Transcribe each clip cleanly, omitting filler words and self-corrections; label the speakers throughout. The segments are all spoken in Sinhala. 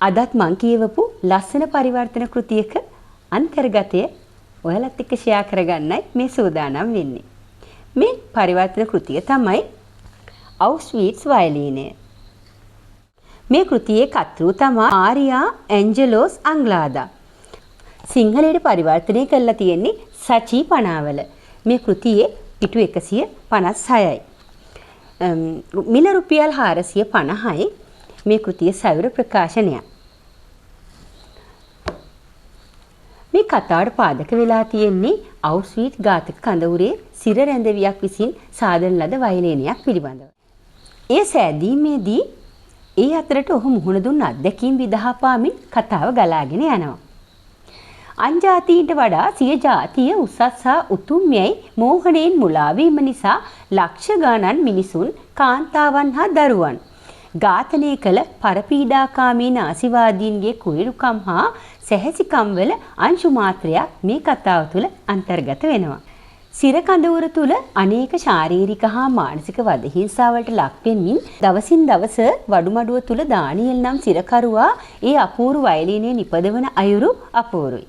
Speaker 1: අදත් මං කියවපු ලස්සන පරිවර්තන කෘතියක අන්තර්ගතය ඔයාලත් එක්ක ෂෙයා කරගන්නයි මේ සූදානම් වෙන්නේ. මේ පරිවර්තන කෘතිය තමයි අවුස්විට්ස් වයලීනය. මේ කෘතියේ කර්තෘ තමයි ආරියා ඇන්ජලෝස් අංග්ලාදා. සිංහලයට පරිවර්තනය කරලා තියෙන්නේ සචී පනාවල. මේ කෘතියේ පිටු 156යි. මිල රුපියල් 450යි. මේ කෘතිය සවිර ප්‍රකාශනයක්. මේ කතාවට පාදක වෙලා තියෙන්නේ අවුස්විට් ඝාතක කඳවුරේ සිර රැඳවියක් විසින් සාදන ලද වයලීනයක් පිළිබඳව. ඒ සෑදීමේදී ඒ අතරට ඔහු මුහුණ දුන් අත්දැකීම් විදහා පාමින් කතාව ගලාගෙන යනවා. අන්ජාතීන්ට වඩා සිය ජාතිය උසස් හා උතුම් යැයි මෝහණයෙන් මුලා වීම නිසා ලක්ෂ ගණන් මිනිසුන් කාන්තාවන් හා දරුවන් ඝාතනය කළ පරපීඩාකාමී නාසිවාදීන්ගේ කුරිරුකම් හා සැහැසිකම් වල අංශු මාත්‍රයක් මේ කතාව තුළ අන්තර්ගත වෙනවා. සිර කඳවුර තුළ අනේක ශාරීරික හා මානසික වද හිංසාවලට ලක් වෙමින් දවසින් දවස වඩුමඩුව තුළ දානියෙල් නම් සිරකරුවා ඒ අපූර්ව වයලීනය නිපදවන අයුරු අපූරුයි.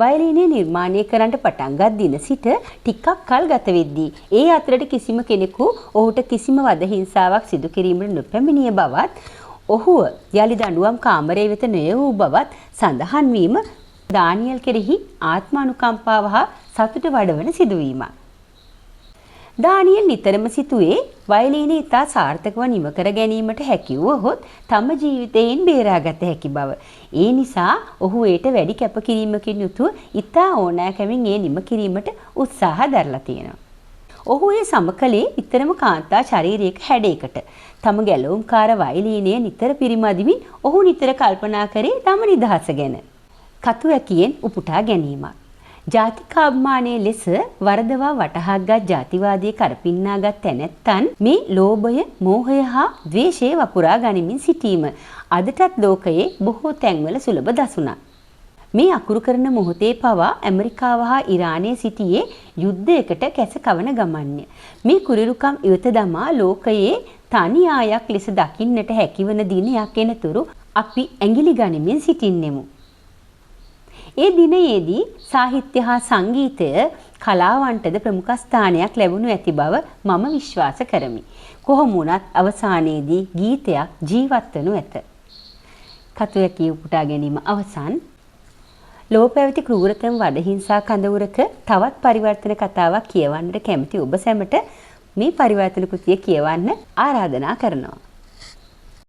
Speaker 1: වයලීනය නිර්මාණය කරන්නට පටන්ගත් දින සිට ටිකක් කල් ගත වෙද්දී ඒ අතරට කිසිම කෙනෙකු ඔහුට කිසිම වද හිංසාවක් සිදු කිරීමට නොපැමිණිය බවත් ඔහුව යලි දඬුවම් කාමරය වෙත නොයවූ බවත් සඳහන් වීම දානියෙල් කෙරෙහි ආත්මානුකම්පාව හා සතුට වඩවන සිදුවීමක්. දානියෙල් නිතරම සිතුවේ වයලීනය ඉතා සාර්ථකව නිම කර ගැනීමට හැකි වුවහොත් තම ජීවිතයෙන් බේරාගත හැකි බව. ඒ නිසා ඔහු ඒට වැඩි කැපකිරීමකින් යුතුව ඉතා ඕනෑකමින් ඒ නිම කිරීමට උත්සාහ දරලා තියෙනවා. ඔහු ඒ සමකලේ නිතරම කාන්තා ශරීරයක හැඩයකට. තම ගැලවුම්කාර වයලීනය නිතර පිරිමදිමින් ඔහු නිතර කල්පනා කරේ තම නිදහස ගැන. කතු ඇකියෙන් උපුටා ගැනීමක්. ජාතිකාභිමානයේ ලෙස වරදවා වටහාගත් ජාතිවාදී කරපින්නාගත් තැනැත්තන් මේ ලෝභය, මෝහය හා ද්වේෂය වපුරා ගනිමින් සිටීම අදටත් ලෝකයේ බොහෝ තැන්වල සුලභ දසුණක්. මේ අකුරු කරන මොහොතේ පවා ඇමරිකාව හා ඉරානයේ සිටියේ යුද්ධයකට කැස කවන ගමන්ය. මේ කුරිරුකම් ඉවත දමා ලෝකයේ තනි ආයක් ලෙස දකින්නට හැකිවන දිනයක් එනතුරු අපි ඇඟිලි ගනිමින් සිටින්නෙමු. ඒ දිනයේදී සාහිත්‍ය හා සංගීතය කලාවන්ටද ප්‍රමුඛ ස්ථානයක් ලැබුණු ඇති බව මම විශ්වාස කරමි. කොහොම වුණත් අවසානයේදී ගීතයක් ජීවත් වනු ඇත. කතු ඇකිය උපුටා ගැනීම අවසන්. ලෝ පැවති ක්‍රූරතම වදහිංසා කඳවුරක තවත් පරිවර්තන කතාවක් කියවන්නට කැමති ඔබ සැමට මේ පරිවර්තන කෘතිය කියවන්න ආරාධනා කරනවා.